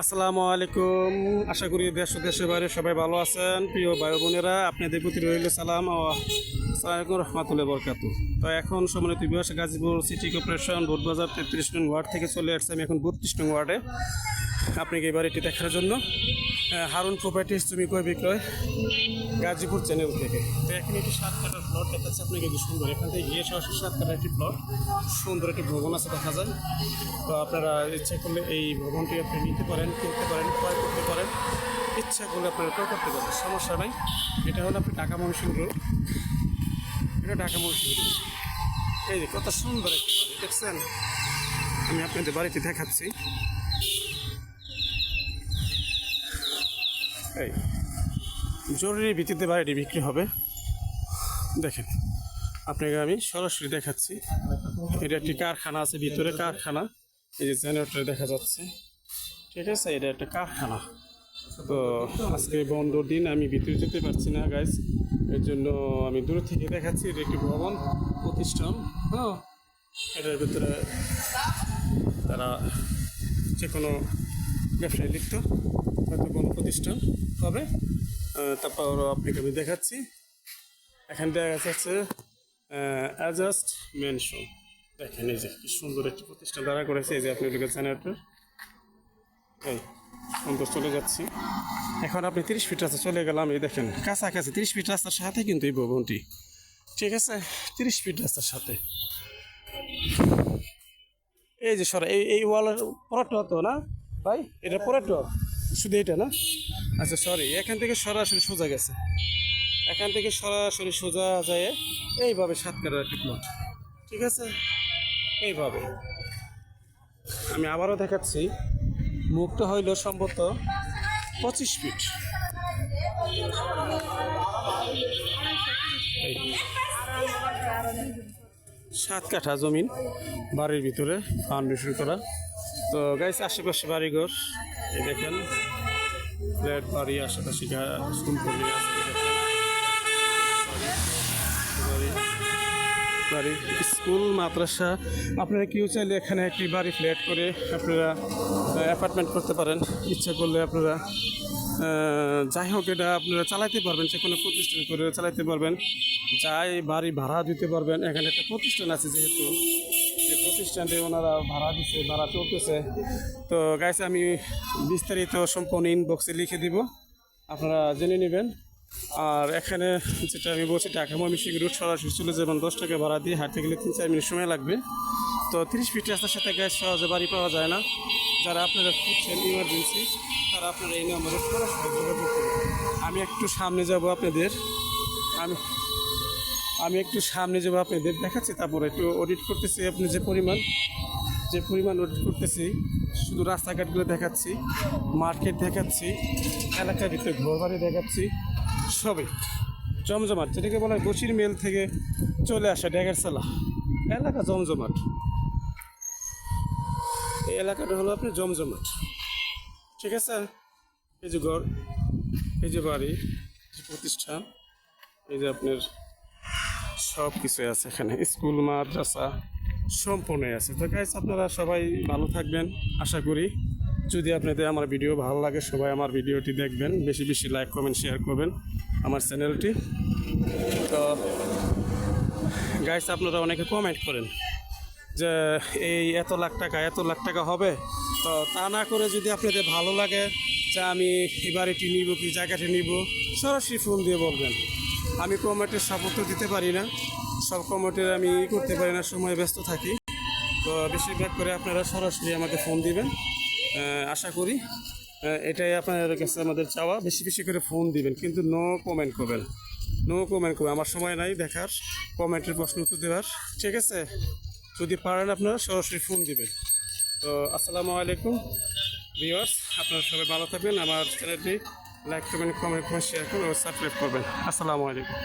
আসসালামু আলাইকুম। আশা করি দেশ ও দেশের বাইরে সবাই ভালো আছেন। প্রিয় ভাই বোনেরা, আপনাদের প্রতি রইল সালাম ও আসসালামাইকুম রহমতুল্লাহ বরকাতু। তো এখন সম্মানিত বিভাগ গাজীপুর সিটি কর্পোরেশন ভোটবাজার 33 নং ওয়ার্ড থেকে চলে আসছে। আমি এখন 32 নং ওয়ার্ডে আপনাকে এই বাড়িটি দেখার জন্য হারুন প্রপার্টিস জমি ক্রয় বিক্রয় গাজীপুর চ্যানেল থেকে। তো এখন একটি 7 কাঠার প্লট দেখাচ্ছে আপনাকে, কি সুন্দর। এখান থেকে গিয়ে সরাসরি 7 কাঠার একটি প্লট, সুন্দর একটি ভবন আছে দেখা যায়। তো আপনারা ইচ্ছা করলে এই ভবনটি আপনি নিতে পারেন, কিনতে পারেন, ক্রয় করতে পারেন। ইচ্ছা করলে আপনারা ক্রয় করতে পারেন, সমস্যা নাই। এটা হলো আপনি ঢাকা ময়মনসিংহ রোড, এটা ঢাকা ময়মনসিংহ রোড। এই যে কত সুন্দর একটি বাড়ি দেখছেন। আমি আপনাদের বাড়িতে দেখাচ্ছি। এই জরুরি ভিত্তিতে বাড়িটি বিক্রি হবে। দেখেন, আপনাকে আমি সরাসরি দেখাচ্ছি। এটা একটি কারখানা আছে, ভিতরে কারখানা। এই যে জেনারেটর দেখা যাচ্ছে, ঠিক আছে। এটা একটা কারখানা। তো আজকে বন্ধর দিন, আমি ভিতরে যেতে পারছি না গাইজ, এর জন্য আমি দূর থেকে দেখাচ্ছি। এটা একটি ভবন প্রতিষ্ঠান। হ্যাঁ, এটার ভিতরে তারা যে কোনো ব্যবসায় লিপ্ত, হয়তো কোনো প্রতিষ্ঠান হবে। তারপর আপনাকে আমি দেখাচ্ছি। এখানে দেখা যাচ্ছে অ্যাজাস্ট মেনশন। দেখেন, এই যে কি সুন্দর একটি প্রতিষ্ঠান দাঁড়া করেছে। এই যে আপনি ওদিকে জেনারেটর, এই সুন্দর চলে যাচ্ছি। এখন আপনি 30 ফিট রাস্তা চলে গেলাম। এই দেখেন কাছাকাছি 30 ফিট রাস্তার সাথে কিন্তু এই ভবনটি, ঠিক আছে। 30 ফিট রাস্তার সাথে। এই যে সরা এই ওয়ালের পরেরটা তো না ভাই, এটা পরেরটা শুধু এটা না? আচ্ছা সরি, এখান থেকে সরাসরি সোজা গেছে। এখান থেকে সরাসরি সোজা যায় এইভাবে 7 কাঠার একটি প্লট, ঠিক আছে। এইভাবে আমি আবারও দেখাচ্ছি। মুখটা হইল সম্ভবত 25 ফিট। এই 7 কাঠা জমিন বাড়ির ভিতরে ফাউন্ডেশন করা। তো গাইস, আশেপাশে বাড়িঘর, এই দেখেন ফ্ল্যাট বাড়ি, আশেপাশে সম্পূর্ণ আছে। বাড়ি, স্কুল, মাদ্রাসা। আপনারা কেউ চাইলে এখানে একটি বাড়ি ফ্ল্যাট করে আপনারা অ্যাপার্টমেন্ট করতে পারেন। ইচ্ছা করলে আপনারা যাই হোক এটা আপনারা চালাতে পারবেন, যে কোনো প্রতিষ্ঠান করে চালাতে পারবেন। যাই বাড়ি ভাড়া দিতে পারবেন। এখানে একটা প্রতিষ্ঠান আছে, যেহেতু যে প্রতিষ্ঠানটি ওনারা ভাড়া দিচ্ছে, ভাড়া চলতেছে। তো গাইস, আমি বিস্তারিত সম্পূর্ণ ইনবক্সে লিখে দিব, আপনারা জেনে নেবেন। আর এখানে যেটা আমি বলছি, ঢাকা ময়মনসিংহ রুট সরাসরি চলে যাবেন 10 টাকা ভাড়া দিয়ে। হাঁটতে গেলে 3-4 মিনিট সময় লাগবে। তো 30 ফিট রাস্তার সাথে গ্যাস সহজে বাড়ি পাওয়া যায় না। যারা আপনারা খুঁজছেন ইমার্জেন্সি, তারা আপনারা এই নম্বরে সরাসরি যোগাযোগ করুন। আমি একটু সামনে যাব আপনাদের, আমি একটু সামনে যাবো আপনাদের দেখাচ্ছি। তারপরে একটু অডিট করতেছি। আপনি যে পরিমাণ অডিট করতেছি, শুধু রাস্তাঘাটগুলো দেখাচ্ছি, মার্কেট দেখাচ্ছি, এলাকার ভিতরে ঘরবাড়ি দেখাচ্ছি। সবই জমজমাট, যেটাকে বলা হয় বসির মেল থেকে চলে আসে ড্যাগারসালা এলাকা জমজমাট। এই এলাকাটা হলো আপনার জমজমাট, ঠিক আছে। এই যে ঘর, এই যে বাড়ি, যে প্রতিষ্ঠান, এই যে আপনার সব কিছু আছে এখানে, স্কুল, মাদ্রাসা সম্পূর্ণই আছে। তো গাইস, আপনারা সবাই ভালো থাকবেন আশা করি। যদি আপনাদের আমার ভিডিও ভালো লাগে, সবাই আমার ভিডিওটি দেখবেন, বেশি বেশি লাইক, কমেন্ট, শেয়ার করবেন আমার চ্যানেলটি। তো গাইস, আপনারা অনেকে কমেন্ট করেন যে এই এত লাখ টাকা হবে। তো তা না করে, যদি আপনাদের ভালো লাগে যে আমি এই বাড়িটি নিব, কি জায়গাটি নিব, সরাসরি ফোন দিয়ে বলবেন। আমি কমেন্টের সাপোর্ট দিতে পারি না, সব কমেন্টের আমি করতে পারি না, সময় ব্যস্ত থাকি। তো বেশিরভাগ করে আপনারা সরাসরি আমাকে ফোন দিবেন। আশা করি এটাই আপনাদের কাছে আমাদের চাওয়া, বেশি বেশি করে ফোন দিবেন, কিন্তু নো কমেন্ট করবেন। আমার সময় নাই দেখার কমেন্টের প্রশ্ন উত্তর দেওয়ার, ঠিক আছে। যদি পারেন আপনারা সরাসরি ফোন দিবেন। তো আসসালামু আলাইকুম ভিউয়ার্স, আপনারা সবাই ভালো থাকবেন। আমার চ্যানেলটি লাইক করবেন, কমেন্ট শেয়ার করবেন ও সাবস্ক্রাইব করবেন। আসসালামু আলাইকুম।